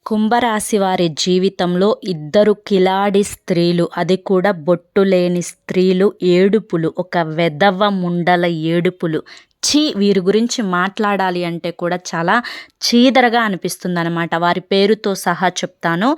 కుంభరాశి వారి జీవితంలో ఇద్దరు కిలాడి స్త్రీలు, అది కూడా బొట్టు లేని స్త్రీలు ఏడుపులు, ఒక వెధవ ముండల ఏడుపులు. వీరి గురించి మాట్లాడాలి అంటే కూడా చాలా చీదరగా అనిపిస్తుంది అనమాట. వారి పేరుతో సహా చెప్తాను.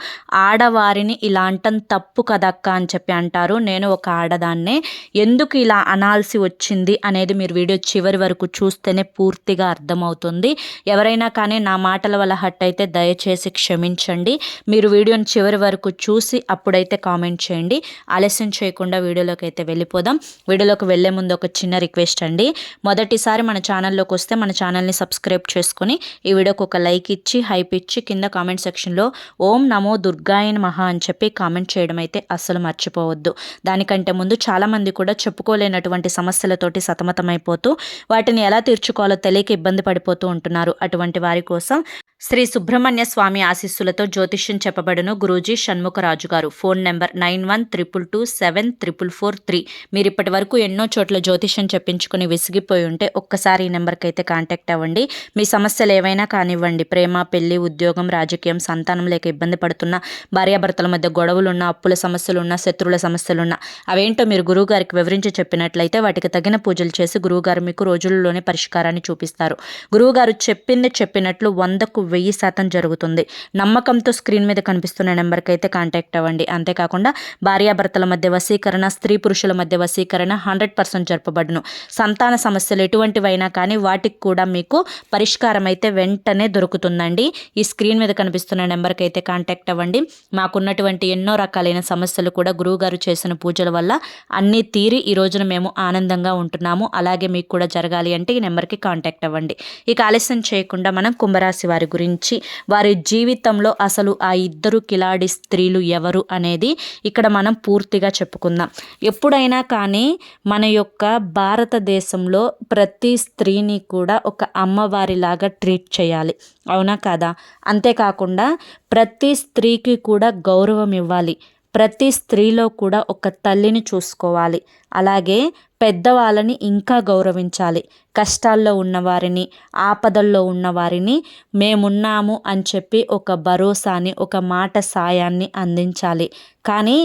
ఆడవారిని ఇలా అంటం తప్పు కదక్క అని చెప్పి అంటారు. నేను ఒక ఆడదాన్నే, ఎందుకు ఇలా అనాల్సి వచ్చింది అనేది మీరు వీడియో చివరి వరకు చూస్తేనే పూర్తిగా అర్థమవుతుంది. ఎవరైనా కానీ నా మాటల వల్ల హట్ అయితే దయచేసి క్షమించండి. మీరు వీడియోని చివరి వరకు చూసి అప్పుడైతే కామెంట్ చేయండి. ఆలస్యం చేయకుండా వీడియోలోకి అయితే వెళ్ళిపోదాం. వీడియోలోకి వెళ్ళే ముందు ఒక చిన్న రిక్వెస్ట్ అండి. మొదటిసారి మన ఛానల్లోకి వస్తే మన ఛానల్ని సబ్స్క్రైబ్ చేసుకొని ఈ వీడియోకి ఒక లైక్ ఇచ్చి హైప్ ఇచ్చి కింద కామెంట్ సెక్షన్లో ఓం నమో దుర్గాయ నమః అని చెప్పి కామెంట్ చేయడం అయితే అస్సలు మర్చిపోవద్దు. దానికంటే ముందు చాలామంది కూడా చెప్పుకోలేనటువంటి సమస్యలతోటి సతమతమైపోతూ వాటిని ఎలా తీర్చుకోవాలో తెలియక ఇబ్బంది పడిపోతూ ఉంటున్నారు. అటువంటి వారి కోసం శ్రీ సుబ్రహ్మణ్య స్వామి ఆశీస్సులతో జ్యోతిష్యం చెప్పబడును గురూజీ షణ్ముఖరాజు గారు. Phone number 9122744443. మీరు ఇప్పటి వరకు ఎన్నో చోట్ల జ్యోతిష్యం చెప్పించుకుని విసిగిపోయి ఉంటే ఒక్కసారి ఈ నెంబర్కి అయితే కాంటాక్ట్ అవ్వండి. మీ సమస్యలు ఏవైనా కానివ్వండి, ప్రేమ, పెళ్లి, ఉద్యోగం, రాజకీయం, సంతానం లేక ఇబ్బంది పడుతున్న, భార్యాభర్తల మధ్య గొడవలున్న, అప్పుల సమస్యలున్న, శత్రువుల సమస్యలున్న, అవేంటో మీరు గురువు గారికి వివరించి చెప్పినట్లయితే వాటికి తగిన పూజలు చేసి గురువుగారు మీకు రోజుల్లోనే పరిష్కారాన్ని చూపిస్తారు. గురువుగారు చెప్పింది చెప్పినట్లు 100కు 1000% జరుగుతుంది. నమ్మకంతో స్క్రీన్ మీద కనిపిస్తున్న నెంబర్కి అయితే కాంటాక్ట్ అవ్వండి. అంతేకాకుండా భార్యాభర్తల మధ్య వశీకరణ, స్త్రీ పురుషుల మధ్య వశీకరణ 100% జరపబడును. సంతాన సమస్యలు ఎటువంటివైనా కానీ వాటికి కూడా మీకు పరిష్కారం అయితే వెంటనే దొరుకుతుందండి. ఈ స్క్రీన్ మీద కనిపిస్తున్న నెంబర్కి అయితే కాంటాక్ట్ అవ్వండి. మాకున్నటువంటి ఎన్నో రకాలైన సమస్యలు కూడా గురువుగారు చేసిన పూజల వల్ల అన్నీ తీరి ఈ రోజున మేము ఆనందంగా ఉంటున్నాము. అలాగే మీకు కూడా జరగాలి అంటే ఈ నెంబర్కి కాంటాక్ట్ అవ్వండి. ఇక ఆలస్యం చేయకుండా మనం కుంభరాశి వారి గురించి, వారి జీవితంలో అసలు ఆ ఇద్దరు కిలాడి స్త్రీలు ఎవరు అనేది ఇక్కడ మనం పూర్తిగా చెప్పుకుందాం. ఎప్పుడైనా కానీ మన యొక్క భారతదేశంలో ప్రతి స్త్రీని కూడా ఒక అమ్మవారిలాగా ట్రీట్ చేయాలి, అవునా కాదా? అంతేకాకుండా ప్రతి స్త్రీకి కూడా గౌరవం ఇవ్వాలి. ప్రతి స్త్రీలో కూడా ఒక తల్లిని చూసుకోవాలి. అలాగే పెద్దవాళ్ళని ఇంకా గౌరవించాలి. కష్టాల్లో ఉన్నవారిని, ఆపదల్లో ఉన్నవారిని మేమున్నాము అని చెప్పి ఒక భరోసాని, ఒక మాట సాయాన్ని అందించాలి. కానీ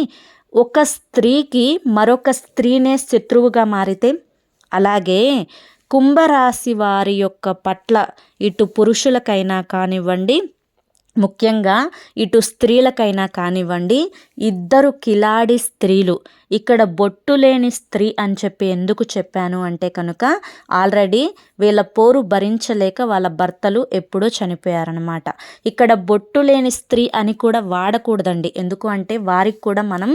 ఒక స్త్రీకి మరొక స్త్రీనే శత్రువుగా మారితే, అలాగే కుంభరాశి వారి యొక్క పట్ల ఇటు పురుషులకైనా కానివ్వండి, ముఖ్యంగా ఇటు స్త్రీలకైనా కానివ్వండి, ఇద్దరు కిలాడి స్త్రీలు. ఇక్కడ బొట్టు లేని స్త్రీ అని చెప్పి ఎందుకు చెప్పాను అంటే కనుక, ఆల్రెడీ వీళ్ళ పోరు భరించలేక వాళ్ళ భర్తలు ఎప్పుడో చనిపోయారనమాట. ఇక్కడ బొట్టు లేని స్త్రీ అని కూడా వాడకూడదండి. ఎందుకు అంటే వారికి కూడా మనం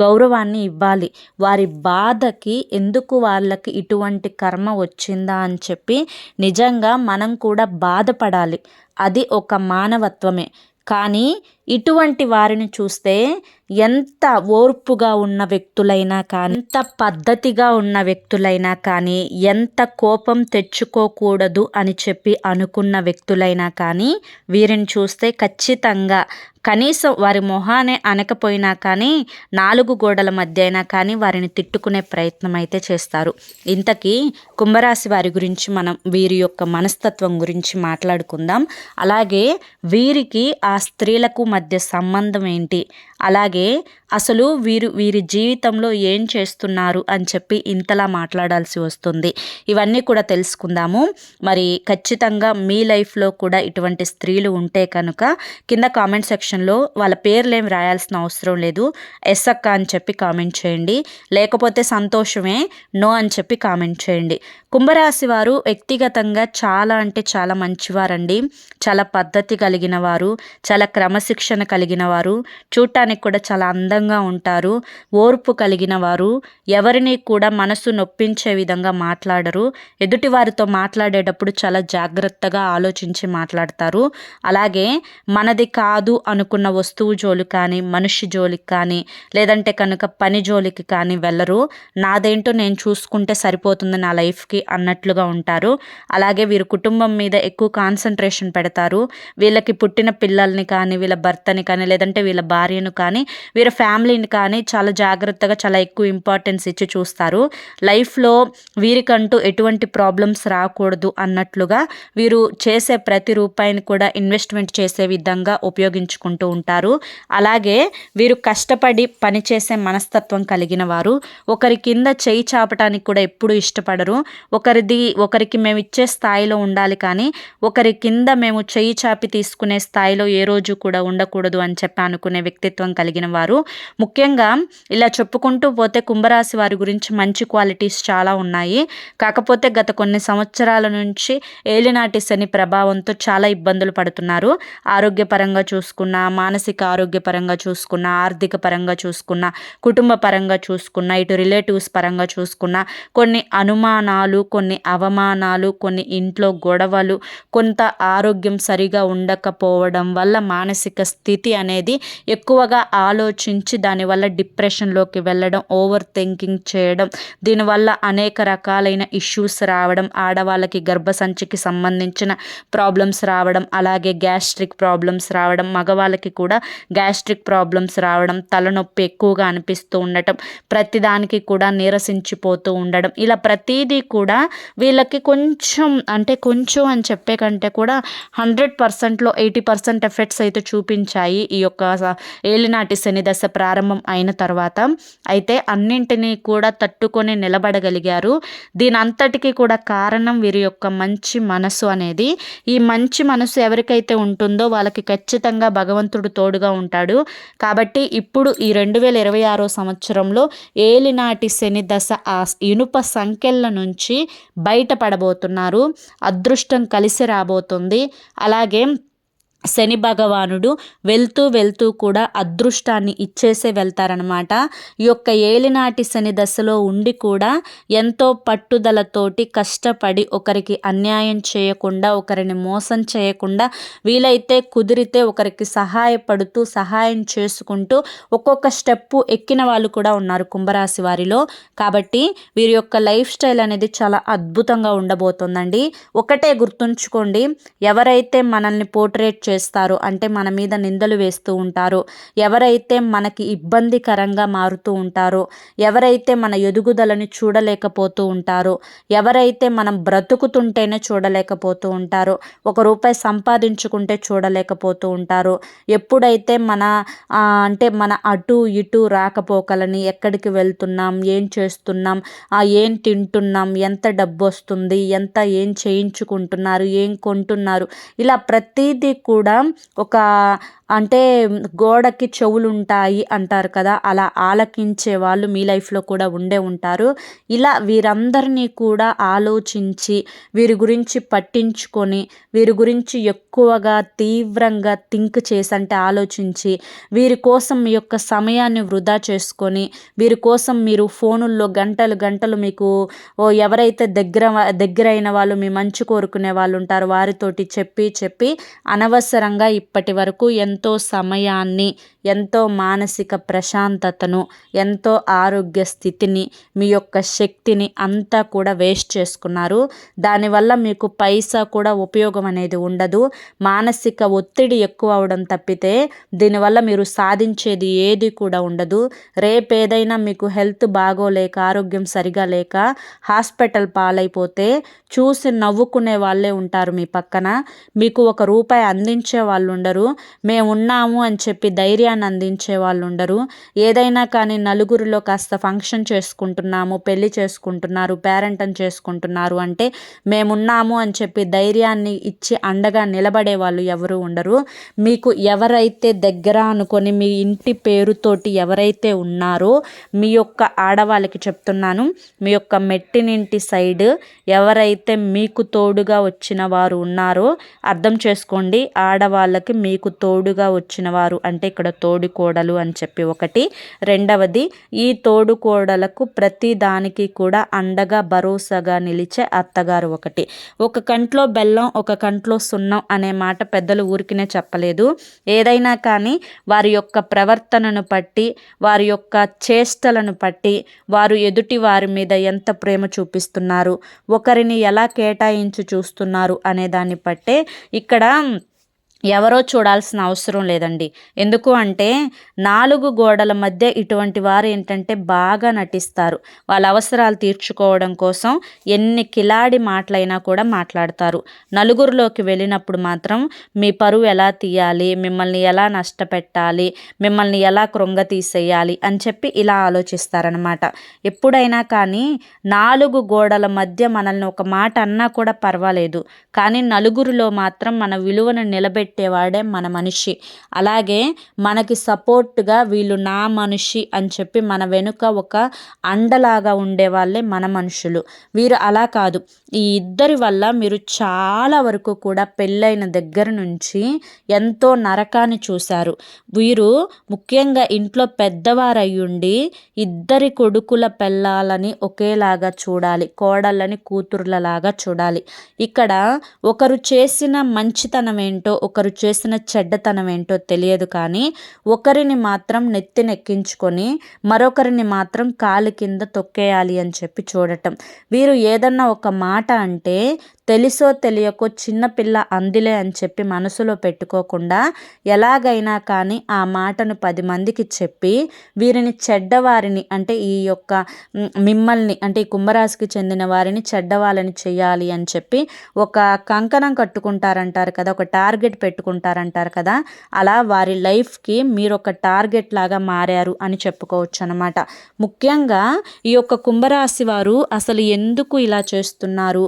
గౌరవాన్ని ఇవ్వాలి. వారి బాధకి ఎందుకు వాళ్ళకి ఇటువంటి కర్మ వచ్చిందా అని చెప్పి నిజంగా మనం కూడా బాధపడాలి. అది ఒక మానవత్వమే. కానీ ఇటువంటి వారిని చూస్తే ఎంత ఓర్పుగా ఉన్న వ్యక్తులైనా కానీ, ఎంత పద్ధతిగా ఉన్న వ్యక్తులైనా కానీ, ఎంత కోపం తెచ్చుకోకూడదు అని చెప్పి అనుకున్న వ్యక్తులైనా కానీ వీరిని చూస్తే ఖచ్చితంగా కనీసం వారి మొహానే అనకపోయినా కానీ 4 గోడల మధ్య అయినా కానీ వారిని తిట్టుకునే ప్రయత్నం అయితే చేస్తారు. ఇంతకీ కుంభరాశి వారి గురించి మనం వీరి యొక్క మనస్తత్వం గురించి మాట్లాడుకుందాం. అలాగే వీరికి ఆ స్త్రీలకు మధ్య సంబంధం ఏంటి, అలాగే అసలు వీరి జీవితంలో ఏం చేస్తున్నారు అని చెప్పి ఇంతలా మాట్లాడాల్సి వస్తుంది. ఇవన్నీ కూడా తెలుసుకుందాము. మరి ఖచ్చితంగా మీ లైఫ్లో కూడా ఇటువంటి స్త్రీలు ఉంటే కనుక కింద కామెంట్ సెక్షన్లో వాళ్ళ పేర్లు ఏం రాయాల్సిన అవసరం లేదు, ఎస్ అక్క అని చెప్పి కామెంట్ చేయండి. లేకపోతే సంతోషమే, నో అని చెప్పి కామెంట్ చేయండి. కుంభరాశి వారు వ్యక్తిగతంగా చాలా అంటే చాలా మంచివారండి. చాలా పద్ధతి కలిగిన వారు, చాలా క్రమశిక్షణ కలిగిన వారు, చూడటానికి కూడా చాలా అందంగా ఉంటారు. ఓర్పు కలిగిన వారు, ఎవరిని కూడా మనసు నొప్పించే విధంగా మాట్లాడరు. ఎదుటి వారితో మాట్లాడేటప్పుడు చాలా జాగ్రత్తగా ఆలోచించి మాట్లాడతారు. అలాగే మనది కాదు అనుకున్న వస్తువు జోలికి కానీ, మనిషి జోలికి కానీ, లేదంటే కనుక పని జోలికి కానీ వెళ్ళరు. నాదేంటో నేను చూసుకుంటే సరిపోతుంది నా లైఫ్కి అన్నట్లుగా ఉంటారు. అలాగే వీరు కుటుంబం మీద ఎక్కువ కాన్సన్ట్రేషన్ పెడతారు. వీళ్ళకి పుట్టిన పిల్లల్ని కానీ, వీళ్ళ భర్తని కానీ, లేదంటే వీళ్ళ భార్యను కానీ వీరి ఫ్యామిలీని కానీ చాలా జాగ్రత్తగా చాలా ఎక్కువ ఇంపార్టెన్స్ ఇచ్చి చూస్తారు. లైఫ్లో వీరికంటూ ఎటువంటి ప్రాబ్లమ్స్ రాకూడదు అన్నట్లుగా వీరు చేసే ప్రతి రూపాయిని కూడా ఇన్వెస్ట్మెంట్ చేసే విధంగా ఉపయోగించుకుంటూ ఉంటారు. అలాగే వీరు కష్టపడి పనిచేసే మనస్తత్వం కలిగిన వారు. ఒకరి కింద చేయి చాపటానికి కూడా ఎప్పుడు ఇష్టపడరు. ఒకరికి మేము ఇచ్చే స్థాయిలో ఉండాలి కానీ ఒకరి కింద మేము చేయి చాపి తీసుకునే స్థాయిలో ఏ రోజు కూడా ఉండకూడదు అని చెప్పి అనుకునే వ్యక్తిత్వం కలిగిన వారు. ముఖ్యంగా ఇలా చెప్పుకుంటూ పోతే కుంభరాశి వారి గురించి మంచి క్వాలిటీస్ చాలా ఉన్నాయి. కాకపోతే గత కొన్ని సంవత్సరాల నుంచి ఏలినాటి శని ప్రభావంతో చాలా ఇబ్బందులు పడుతున్నారు. ఆరోగ్యపరంగా చూసుకున్నా, మానసిక ఆరోగ్యపరంగా చూసుకున్నా, ఆర్థిక పరంగా చూసుకున్నా, కుటుంబ పరంగా చూసుకున్నా, ఇటు రిలేటివ్స్ పరంగా చూసుకున్నా కొన్ని అనుమానాలు, కొన్ని అవమానాలు, కొన్ని ఇంట్లో గొడవలు, కొంత ఆరోగ్యం సరిగా ఉండకపోవడం వల్ల మానసిక స్థితి అనేది ఎక్కువగా ఆలోచించి దానివల్ల డిప్రెషన్లోకి వెళ్ళడం, ఓవర్ థింకింగ్ చేయడం, దీనివల్ల అనేక రకాలైన ఇష్యూస్ రావడం, ఆడవాళ్ళకి గర్భసంచికి సంబంధించిన ప్రాబ్లమ్స్ రావడం, అలాగే గ్యాస్ట్రిక్ ప్రాబ్లమ్స్ రావడం, మగవాళ్ళకి కూడా గ్యాస్ట్రిక్ ప్రాబ్లమ్స్ రావడం, తలనొప్పి ఎక్కువగా అనిపిస్తూ ఉండటం, ప్రతిదానికి కూడా నీరసించిపోతూ ఉండడం, ఇలా ప్రతిదీ కూడా వీళ్ళకి కొంచెం అని చెప్పే కంటే కూడా 100%లో 80% ఎఫెక్ట్స్ అయితే చూపించాయి ఈ యొక్క ఏలినాటి శని దశ ప్రారంభం అయిన తర్వాత. అయితే అన్నింటినీ కూడా తట్టుకొని నిలబడగలిగారు. దీని అంతటికీ కూడా కారణం వీరి యొక్క మంచి మనసు అనేది. ఈ మంచి మనసు ఎవరికైతే ఉంటుందో వాళ్ళకి ఖచ్చితంగా భగవంతుడు తోడుగా ఉంటాడు. కాబట్టి ఇప్పుడు ఈ 2026 సంవత్సరంలో ఏలినాటి శని దశ ఆ ఇనుప సంకెళ్ళ నుంచి బయటపడబోతున్నారు. అదృష్టం కలిసి రాబోతుంది. అలాగే శని భగవానుడు వెళ్తూ కూడా అదృష్టాన్ని ఇచ్చేసే వెళ్తారనమాట. ఈ యొక్క ఏలినాటి శని దశలో ఉండి కూడా ఎంతో పట్టుదలతోటి కష్టపడి ఒకరికి అన్యాయం చేయకుండా, ఒకరిని మోసం చేయకుండా, వీలైతే కుదిరితే ఒకరికి సహాయపడుతూ సహాయం చేసుకుంటూ ఒక్కొక్క స్టెప్పు ఎక్కిన వాళ్ళు కూడా ఉన్నారు కుంభరాశి వారిలో. కాబట్టి వీరి యొక్క లైఫ్ స్టైల్ అనేది చాలా అద్భుతంగా ఉండబోతుందండి. ఒకటే గుర్తుంచుకోండి, ఎవరైతే మనల్ని పోర్ట్రేట్ చేస్తారు అంటే మన మీద నిందలు వేస్తూ ఉంటారో, ఎవరైతే మనకి ఇబ్బందికరంగా మారుతూ ఉంటారో, ఎవరైతే మన ఎదుగుదలని చూడలేకపోతూ ఉంటారో, ఎవరైతే మనం బ్రతుకుతుంటేనే చూడలేకపోతూ ఉంటారో, ₹1 సంపాదించుకుంటే చూడలేకపోతూ ఉంటారో, ఎప్పుడైతే మన అటు ఇటు రాకపోకలని, ఎక్కడికి వెళ్తున్నాం, ఏం చేస్తున్నాం, ఏం తింటున్నాం, ఎంత డబ్బు వస్తుంది, ఏం చేయించుకుంటున్నారు, ఏం కొంటున్నారు, ఇలా ప్రతిదీ కూడా ఒక గోడకి చెవులు ఉంటాయి అంటారు కదా, అలా ఆలకించే వాళ్ళు మీ లైఫ్లో కూడా ఉండే ఉంటారు. ఇలా వీరందరినీ కూడా ఆలోచించి, వీరి గురించి పట్టించుకొని, వీరి గురించి ఎక్కువగా తీవ్రంగా థింక్ చేసి ఆలోచించి, వీరి కోసం మీ యొక్క సమయాన్ని వృధా చేసుకొని, వీరి కోసం మీరు ఫోనుల్లో గంటలు మీకు ఎవరైతే దగ్గరైన వాళ్ళు, మీ మంచి కోరుకునే వాళ్ళు ఉంటారో వారితోటి చెప్పి అనవసరంగా ఇప్పటి వరకు ఎంతో సమయాన్ని, ఎంతో మానసిక ప్రశాంతతను, ఎంతో ఆరోగ్య స్థితిని, మీ యొక్క శక్తిని అంతా కూడా వేస్ట్ చేసుకున్నారు. దానివల్ల మీకు పైసా కూడా ఉపయోగం అనేది ఉండదు. మానసిక ఒత్తిడి ఎక్కువ అవడం తప్పితే దీనివల్ల మీరు సాధించేది ఏది కూడా ఉండదు. రేపేదైనా మీకు హెల్త్ బాగోలేక, ఆరోగ్యం సరిగా లేక హాస్పిటల్ పాలైపోతే చూసి నవ్వుకునే వాళ్ళే ఉంటారు మీ పక్కన. మీకు ₹1 అందించే వాళ్ళు ఉండరు. మేము ఉన్నాము అని చెప్పి ధైర్యాన్ని అందించే వాళ్ళు ఉండరు. ఏదైనా కానీ నలుగురిలో కాస్త ఫంక్షన్ చేసుకుంటున్నాము, పెళ్లి చేసుకుంటున్నారు, పేరెంటం చేసుకుంటున్నారు అంటే మేమున్నాము అని చెప్పి ధైర్యాన్ని ఇచ్చి అండగా నిలబడే వాళ్ళు ఎవరు ఉండరు. మీకు ఎవరైతే దగ్గర అనుకొని మీ ఇంటి పేరుతోటి ఎవరైతే ఉన్నారో, మీ యొక్క ఆడవాళ్ళకి చెప్తున్నాను, మీ యొక్క మెట్టినింటి సైడ్ ఎవరైతే మీకు తోడుగా వచ్చిన వారు ఉన్నారో అర్థం చేసుకోండి. ఆడవాళ్ళకి మీకు తోడుగా వచ్చిన వారు అంటే ఇక్కడ తోడికోడలు అని చెప్పి ఒకటి. రెండవది, ఈ తోడుకోడలకు ప్రతి దానికి కూడా అండగా భరోసాగా నిలిచే అత్తగారు ఒకటి. ఒక కంట్లో బెల్లం, ఒక కంట్లో సున్నం అనే మాట పెద్దలు ఊరికినే చెప్పలేదు. ఏదైనా కానీ వారి యొక్క ప్రవర్తనను బట్టి, వారి యొక్క చేష్టలను బట్టి, వారు ఎదుటి వారి మీద ఎంత ప్రేమ చూపిస్తున్నారు, ఒకరిని ఎలా కేటాయించి చూస్తున్నారు అనే దాన్ని బట్టే ఇక్కడ ఎవరో చూడాల్సిన అవసరం లేదండి. ఎందుకు అంటే 4 గోడల మధ్య ఇటువంటి వారు ఏంటంటే బాగా నటిస్తారు. వాళ్ళ అవసరాలు తీర్చుకోవడం కోసం ఎన్ని కిలాడి మాటలైనా కూడా మాట్లాడతారు. నలుగురిలోకి వెళ్ళినప్పుడు మాత్రం మీ పరువు ఎలా తీయాలి, మిమ్మల్ని ఎలా నష్టపెట్టాలి, మిమ్మల్ని ఎలా కృంగతీసేయాలి అని చెప్పి ఇలా ఆలోచిస్తారనమాట. ఎప్పుడైనా కానీ 4 గోడల మధ్య మనల్ని ఒక మాట అన్నా కూడా పర్వాలేదు. కానీ నలుగురిలో మాత్రం మన విలువను నిలబెట్టేవాడే మన మనిషి. అలాగే మనకి సపోర్ట్‌గా వీళ్ళు నా మనిషి అని చెప్పి మన వెనుక ఒక అండలాగా ఉండేవాళ్ళే మన మనుషులు. వీరు అలా కాదు. ఈ ఇద్దరి వల్ల మీరు చాలా వరకు కూడా పెళ్ళైన దగ్గర నుంచి ఎంతో నరకాన్ని చూశారు. వీరు ముఖ్యంగా ఇంట్లో పెద్దవారయ్యుండి ఇద్దరి కొడుకుల పెళ్ళాలని ఒకేలాగా చూడాలి. కోడళ్ళని కూతుర్లలాగా చూడాలి. ఇక్కడ ఒకరు చేసిన మంచితనం ఏంటో, ఒకరు చేసిన చెడ్డతనం ఏంటో తెలియదు కానీ ఒకరిని మాత్రం నెత్తినెక్కించుకొని మరొకరిని మాత్రం కాలి కింద తొక్కేయాలి అని చెప్పి చూడటం. వీరు ఏదన్నా ఒక మాట అంటే తెలుసో తెలియకో చిన్నపిల్ల అందిలే అని చెప్పి మనసులో పెట్టుకోకుండా ఎలాగైనా కానీ ఆ మాటను 10 మందికి చెప్పి వీరిని చెడ్డవారిని అంటే ఈ యొక్క మిమ్మల్ని అంటే ఈ కుంభరాశికి చెందిన వారిని చెడ్డవాళ్ళని చేయాలి అని చెప్పి ఒక కంకణం కట్టుకుంటారంటారు కదా, ఒక టార్గెట్ పెట్టుకుంటారంటారు కదా, అలా వారి లైఫ్కి మీరు ఒక టార్గెట్ లాగా మారారు అని చెప్పుకోవచ్చు అనమాట. ముఖ్యంగా ఈ యొక్క కుంభరాశి వారు అసలు ఎందుకు ఇలా చేస్తున్నారు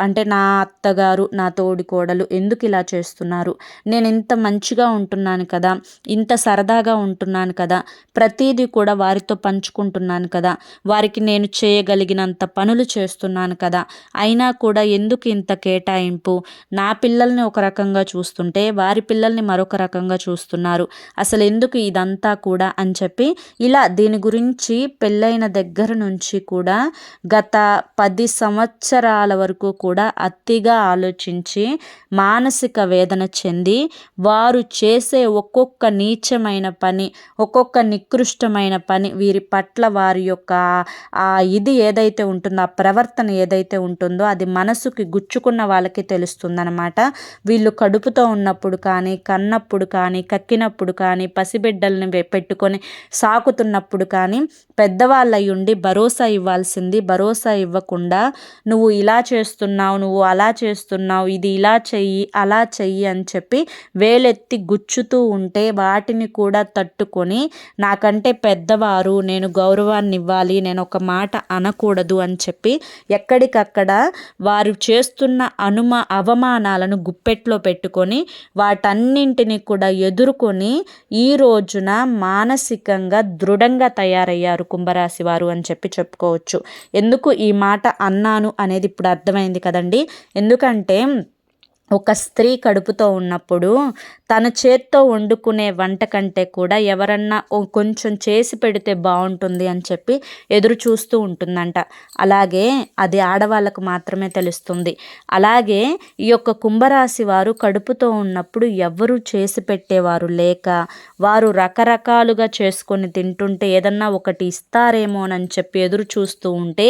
అంటే నా అత్తగారు, నా తోడి కోడలు ఎందుకు ఇలా చేస్తున్నారు, నేను ఇంత మంచిగా ఉంటున్నాను కదా, ఇంత సరదాగా ఉంటున్నాను కదా, ప్రతిదీ కూడా వారితో పంచుకుంటున్నాను కదా, వారికి నేను చేయగలిగినంత పనులు చేస్తున్నాను కదా, అయినా కూడా ఎందుకు ఇంత కేటాయింపు, నా పిల్లల్ని ఒక రకంగా చూస్తుంటే వారి పిల్లల్ని మరొక రకంగా చూస్తున్నారు, అసలు ఎందుకు ఇదంతా కూడా అని చెప్పి ఇలా దీని గురించి పెళ్ళైన దగ్గర నుంచి కూడా గత 10 సంవత్సరాల వరకు కూడా అతిగా ఆలోచించి మానసిక వేదన చెంది వారు చేసే ఒక్కొక్క నీచమైన పని, ఒక్కొక్క నికృష్టమైన పని వీరి పట్ల వారి యొక్క ఇది ఏదైతే ఉంటుందో, ఆ ప్రవర్తన ఏదైతే ఉంటుందో అది మనసుకి గుచ్చుకున్న వాళ్ళకి తెలుస్తుందన్నమాట. వీళ్ళు కడుపుతో ఉన్నప్పుడు కానీ, కన్నప్పుడు కానీ, కక్కినప్పుడు కానీ, పసిబిడ్డల్ని పెట్టుకొని సాకుతున్నప్పుడు కానీ పెద్దవాళ్ళయ్యుండి భరోసా ఇవ్వాల్సింది భరోసా ఇవ్వకుండా నువ్వు ఇలా చేస్తున్నావు, నువ్వు అలా చేస్తున్నావు, ఇది ఇలా చెయ్యి అలా చెయ్యి అని చెప్పి వేలెత్తి గుచ్చుతూ ఉంటే వాటిని కూడా తట్టుకొని నాకంటే పెద్దవారు, నేను గౌరవాన్ని ఇవ్వాలి, నేను ఒక మాట అనకూడదు అని చెప్పి ఎక్కడికక్కడ వారు చేస్తున్న అవమానాలను గుప్పెట్లో పెట్టుకొని వాటన్నింటిని కూడా ఎదుర్కొని ఈ రోజున మానసికంగా దృఢంగా తయారయ్యారు కుంభరాశి వారు అని చెప్పి చెప్పుకోవచ్చు. ఎందుకు ఈ మాట అన్నాను అనేది ఇప్పుడు అర్థమైంది కదండి. ఎందుకంటే ఒక స్త్రీ కడుపుతో ఉన్నప్పుడు తన చేత్తో వండుకునే వంట కంటే కూడా ఎవరన్నా కొంచెం చేసి పెడితే బాగుంటుంది అని చెప్పి ఎదురు చూస్తూ ఉంటుందంట. అలాగే అది ఆడవాళ్ళకు మాత్రమే తెలుస్తుంది. అలాగే ఈ యొక్క కుంభరాశి వారు కడుపుతో ఉన్నప్పుడు ఎవరు చేసి పెట్టేవారు లేక వారు రకరకాలుగా చేసుకొని తింటుంటే ఏదన్నా ఒకటి ఇస్తారేమోనని చెప్పి ఎదురు చూస్తూ ఉంటే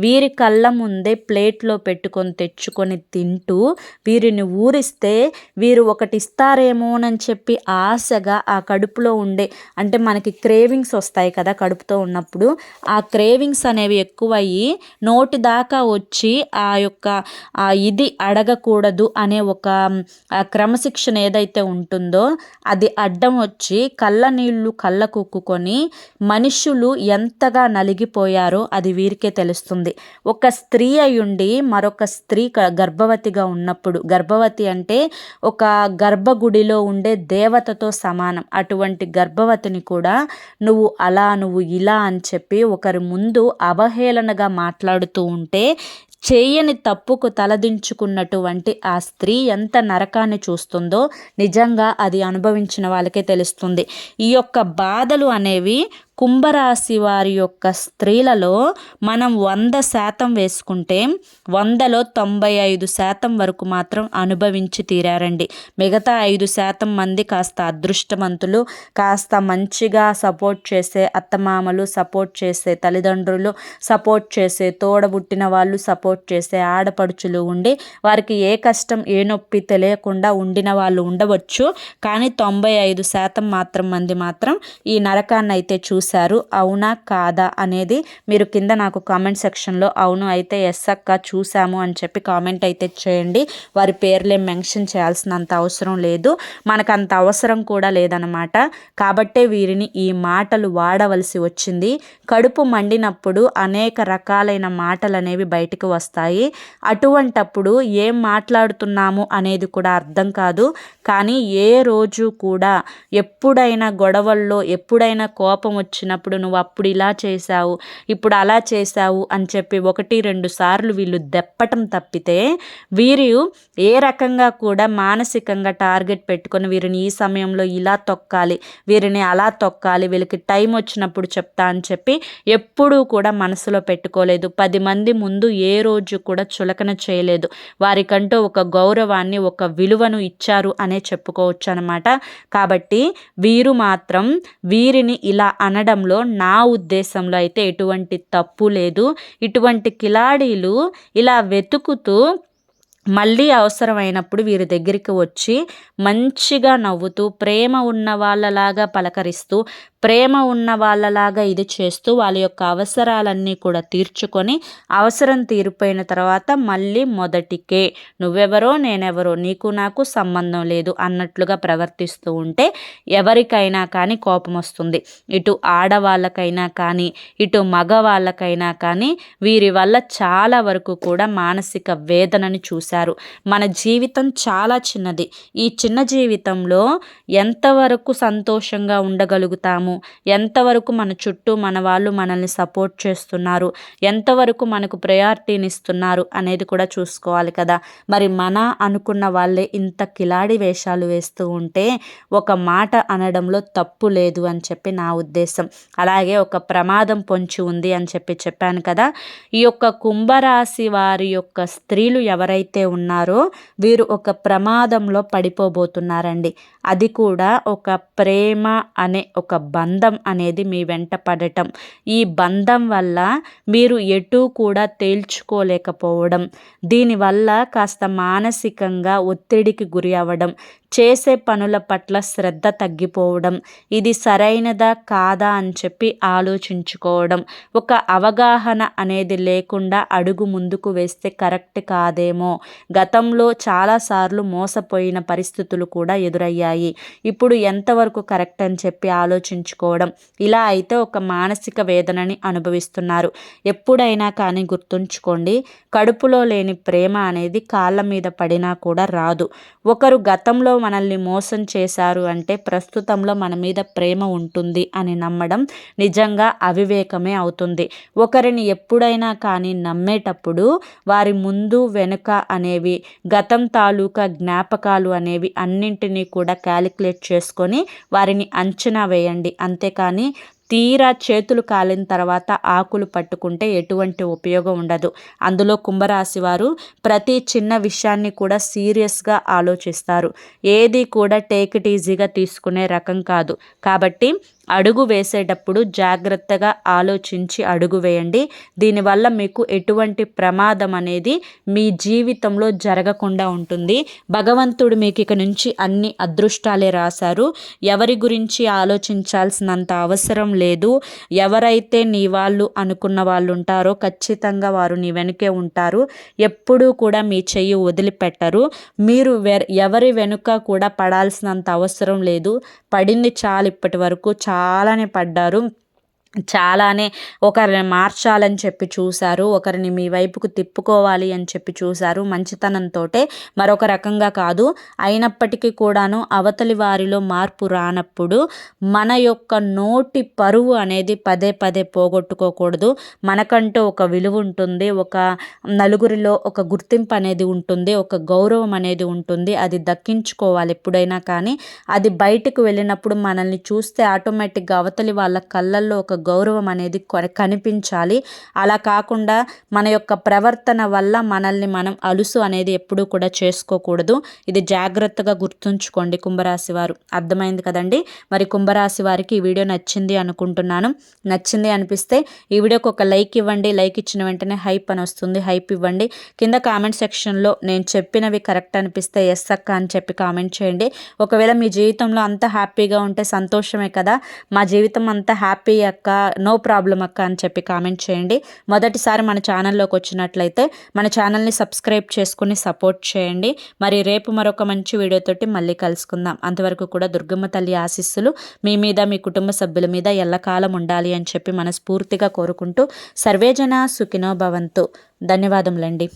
వీరి కళ్ళ ముందే ప్లేట్లో పెట్టుకొని తెచ్చుకొని తింటూ వీరిని ఊరిస్తే వీరు ఒకటి ఇస్తారేమోనని చెప్పి ఆశగా ఆ కడుపులో ఉండే అంటే మనకి క్రేవింగ్స్ వస్తాయి కదా కడుపుతో ఉన్నప్పుడు, ఆ క్రేవింగ్స్ అనేవి ఎక్కువయ్యి నోటి దాకా వచ్చి ఆ యొక్క ఇది అడగకూడదు అనే ఒక క్రమశిక్షణ ఏదైతే ఉంటుందో అది అడ్డం వచ్చి కళ్ళ నీళ్లు కళ్ళకుక్కుకొని మనుషులు ఎంతగా నలిగిపోయారో అది వీరికే తెలుస్తుంది. ఒక స్త్రీ అయ్యుండి మరొక స్త్రీ గర్భవతిగా ఉన్నప్పుడు, గర్భవతి అంటే ఒక గర్భగుడిలో ఉండే దేవతతో సమానం, అటువంటి గర్భవతిని కూడా నువ్వు అలా నువ్వు ఇలా అని చెప్పి ఒకరి ముందు అవహేళనగా మాట్లాడుతూ ఉంటే చేయని తప్పుకు తలదించుకున్నటువంటి ఆ స్త్రీ ఎంత నరకాన్ని చూస్తుందో నిజంగా అది అనుభవించిన వాళ్ళకే తెలుస్తుంది. ఈ యొక్క బాధలు అనేవి కుంభరాశి వారి యొక్క స్త్రీలలో మనం 100% వేసుకుంటే 100లో 95% వరకు మాత్రం అనుభవించి తీరారండి. మిగతా 5% మంది కాస్త అదృష్టవంతులు, కాస్త మంచిగా సపోర్ట్ చేసే అత్తమామలు, సపోర్ట్ చేసే తల్లిదండ్రులు, సపోర్ట్ చేసే తోడబుట్టిన వాళ్ళు, సపోర్ట్ చేసే ఆడపడుచులు ఉండి వారికి ఏ కష్టం ఏ నొప్పి తెలియకుండా ఉండిన వాళ్ళు ఉండవచ్చు. కానీ 95% మంది మాత్రం ఈ నరకాన్ని అయితే చూశారు. అవునా కాదా అనేది మీరు కింద నాకు కామెంట్ సెక్షన్లో అవును అయితే ఎస్ అక్క చూసాము అని చెప్పి కామెంట్ అయితే చేయండి. వారి పేర్లే మెన్షన్ చేయాల్సినంత అవసరం లేదు, మనకు అంత అవసరం కూడా లేదనమాట. కాబట్టే వీరిని ఈ మాటలు వాడవలసి వచ్చింది. కడుపు మండినప్పుడు అనేక రకాలైన మాటలు అనేవి బయటకు వస్తాయి. అటువంటప్పుడు ఏం మాట్లాడుతున్నాము అనేది కూడా అర్థం కాదు. కానీ ఏ రోజు కూడా ఎప్పుడైనా గొడవల్లో ఎప్పుడైనా కోపం వచ్చినప్పుడు నువ్వు అప్పుడు ఇలా చేశావు ఇప్పుడు అలా చేశావు అని చెప్పి 1-2 సార్లు వీళ్ళు దెప్పటం తప్పితే వీరు ఏ రకంగా కూడా మానసికంగా టార్గెట్ పెట్టుకొని వీరిని ఈ సమయంలో ఇలా తొక్కాలి, వీరిని అలా తొక్కాలి, వీళ్ళకి టైం వచ్చినప్పుడు చెప్తా అని చెప్పి ఎప్పుడూ కూడా మనసులో పెట్టుకోలేదు. 10 మంది ముందు ఏ రోజు కూడా చులకన చేయలేదు. వారికంటూ ఒక గౌరవాన్ని ఒక విలువను ఇచ్చారు అనే చెప్పుకోవచ్చు అనమాట. కాబట్టి వీరు మాత్రం వీరిని ఇలా అనడంలో నా ఉద్దేశంలో అయితే ఎటువంటి తప్పు లేదు. ఇటువంటి కిలాడీలు ఇలా వెతుకుతూ మళ్ళీ అవసరమైనప్పుడు వీరి దగ్గరికి వచ్చి మంచిగా నవ్వుతూ ప్రేమ ఉన్న వాళ్ళలాగా పలకరిస్తూ ప్రేమ ఉన్న వాళ్ళలాగా ఇది చేస్తూ వాళ్ళ యొక్క అవసరాలన్నీ కూడా తీర్చుకొని అవసరం తీరిపోయిన తర్వాత మళ్ళీ మొదటికే నువ్వెవరో నేనెవరో నీకు నాకు సంబంధం లేదు అన్నట్లుగా ప్రవర్తిస్తూ ఉంటే ఎవరికైనా కానీ కోపం వస్తుంది. ఇటు ఆడవాళ్ళకైనా కానీ ఇటు మగవాళ్ళకైనా కానీ వీరి వల్ల చాలా వరకు కూడా మానసిక వేదనని చూశారు. మన జీవితం చాలా చిన్నది. ఈ చిన్న జీవితంలో ఎంతవరకు సంతోషంగా ఉండగలుగుతాము, ఎంతవరకు మన చుట్టూ మన వాళ్ళు మనల్ని సపోర్ట్ చేస్తున్నారు, ఎంతవరకు మనకు ప్రయారిటీని ఇస్తున్నారు అనేది కూడా చూసుకోవాలి కదా. మరి మన అనుకున్న వాళ్ళే ఇంత కిలాడి వేషాలు వేస్తూ ఉంటే ఒక మాట అనడంలో తప్పు లేదు అని చెప్పి నా ఉద్దేశం. అలాగే ఒక ప్రమాదం పొంచి ఉంది అని చెప్పాను కదా. ఈ యొక్క కుంభరాశి వారి యొక్క స్త్రీలు ఎవరైతే ఉన్నారో వీరు ఒక ప్రమాదంలో పడిపోబోతున్నారండి. అది కూడా ఒక ప్రేమ అనే ఒక బంధం అనేది మీ వెంట పడటం. ఈ బంధం వల్ల మీరు ఎటూ కూడా తేల్చుకోలేకపోవడం, దీనివల్ల కాస్త మానసికంగా ఒత్తిడికి గురి అవ్వడం, చేసే పనుల పట్ల శ్రద్ధ తగ్గిపోవడం, ఇది సరైనదా కాదా అని చెప్పి ఆలోచించుకోవడం, ఒక అవగాహన అనేది లేకుండా అడుగు ముందుకు వేస్తే కరెక్ట్ కాదేమో, గతంలో చాలాసార్లు మోసపోయిన పరిస్థితులు కూడా ఎదురయ్యాయి, ఇప్పుడు ఎంతవరకు కరెక్ట్ అని చెప్పి ఆలోచించుకోవడం, ఇలా అయితే ఒక మానసిక వేదనని అనుభవిస్తున్నారు. ఎప్పుడైనా కానీ గుర్తుంచుకోండి, కడుపులో లేని ప్రేమ అనేది కాళ్ళ మీద పడినా కూడా రాదు. ఒకరు గతంలో మనల్ని మోసం చేశారు అంటే ప్రస్తుతంలో మన మీద ప్రేమ ఉంటుంది అని నమ్మడం నిజంగా అవివేకమే అవుతుంది. ఒకరిని ఎప్పుడైనా కానీ నమ్మేటప్పుడు వారి ముందు వెనుక అనేవి గతం తాలూకా జ్ఞాపకాలు అనేవి అన్నింటినీ కూడా క్యాలిక్యులేట్ చేసుకొని వారిని అంచనా వేయండి. అంతేకాని తీరా చేతులు కాలిన తర్వాత ఆకులు పట్టుకుంటే ఎటువంటి ఉపయోగం ఉండదు. అందులో కుంభరాశి వారు ప్రతి చిన్న విషయాన్ని కూడా సీరియస్గా ఆలోచిస్తారు. ఏది కూడా టేక్ ఇట్ ఈజీగా తీసుకునే రకం కాదు. కాబట్టి అడుగు వేసేటప్పుడు జాగ్రత్తగా ఆలోచించి అడుగు వేయండి. దీనివల్ల మీకు ఎటువంటి ప్రమాదం అనేది మీ జీవితంలో జరగకుండా ఉంటుంది. భగవంతుడు మీకు ఇక నుంచి అన్ని అదృష్టాలే రాశారు. ఎవరి గురించి ఆలోచించాల్సినంత అవసరం లేదు. ఎవరైతే నీ వాళ్ళు అనుకున్న వాళ్ళు ఉంటారో ఖచ్చితంగా వారు నీ వెనుకే ఉంటారు. ఎప్పుడూ కూడా మీ చెయ్యి వదిలిపెట్టరు. మీరు ఎవరి వెనుక కూడా పడాల్సినంత అవసరం లేదు. పడింది చాలు, ఇప్పటి వరకు చాలానే పడ్డారు. చాలానే ఒకరిని మార్చాలని చెప్పి చూశారు. ఒకరిని మీ వైపుకు తిప్పుకోవాలి అని చెప్పి చూశారు. మంచితనంతోటే, మరొక రకంగా కాదు. అయినప్పటికీ కూడాను అవతలి వారిలో మార్పు రానప్పుడు మన యొక్క నోటి పరువు అనేది పదే పదే పోగొట్టుకోకూడదు. మనకంటూ ఒక విలువ ఉంటుంది. ఒక నలుగురిలో ఒక గుర్తింపు అనేది ఉంటుంది. ఒక గౌరవం అనేది ఉంటుంది. అది దక్కించుకోవాలి ఎప్పుడైనా కానీ. అది బయటకు వెళ్ళినప్పుడు మనల్ని చూస్తే ఆటోమేటిక్‌గా అవతలి వాళ్ళ కళ్ళల్లో ఒక గౌరవం అనేది కనిపించాలి. అలా కాకుండా మన యొక్క ప్రవర్తన వల్ల మనల్ని మనం అలుసు అనేది ఎప్పుడూ కూడా చేసుకోకూడదు. ఇది జాగ్రత్తగా గుర్తుంచుకోండి కుంభరాశి వారు. అర్థమైంది కదండి. మరి కుంభరాశి వారికి ఈ వీడియో నచ్చింది అనుకుంటున్నాను. నచ్చింది అనిపిస్తే ఈ వీడియోకి ఒక లైక్ ఇవ్వండి. లైక్ ఇచ్చిన వెంటనే హైప్ అని వస్తుంది. హైప్ ఇవ్వండి. కింద కామెంట్ సెక్షన్లో నేను చెప్పినవి కరెక్ట్ అనిపిస్తే ఎస్ అక్క అని చెప్పి కామెంట్ చేయండి. ఒకవేళ మీ జీవితంలో అంత హ్యాపీగా ఉంటే సంతోషమే కదా, మా జీవితం అంతా హ్యాపీ అక్క, నో ప్రాబ్లం అక్క అని చెప్పి కామెంట్ చేయండి. మొదటిసారి మన ఛానల్లోకి వచ్చినట్లయితే మన ఛానల్ని సబ్స్క్రైబ్ చేసుకుని సపోర్ట్ చేయండి. మరి రేపు మరొక మంచి వీడియోతోటి మళ్ళీ కలుసుకుందాం. అంతవరకు కూడా దుర్గమ్మ తల్లి ఆశీస్సులు మీ మీద, మీ కుటుంబ సభ్యుల మీద ఎల్లకాలం ఉండాలి అని చెప్పి మనస్ఫూర్తిగా కోరుకుంటూ సర్వేజన సుఖినో భవంతు. ధన్యవాదములండి.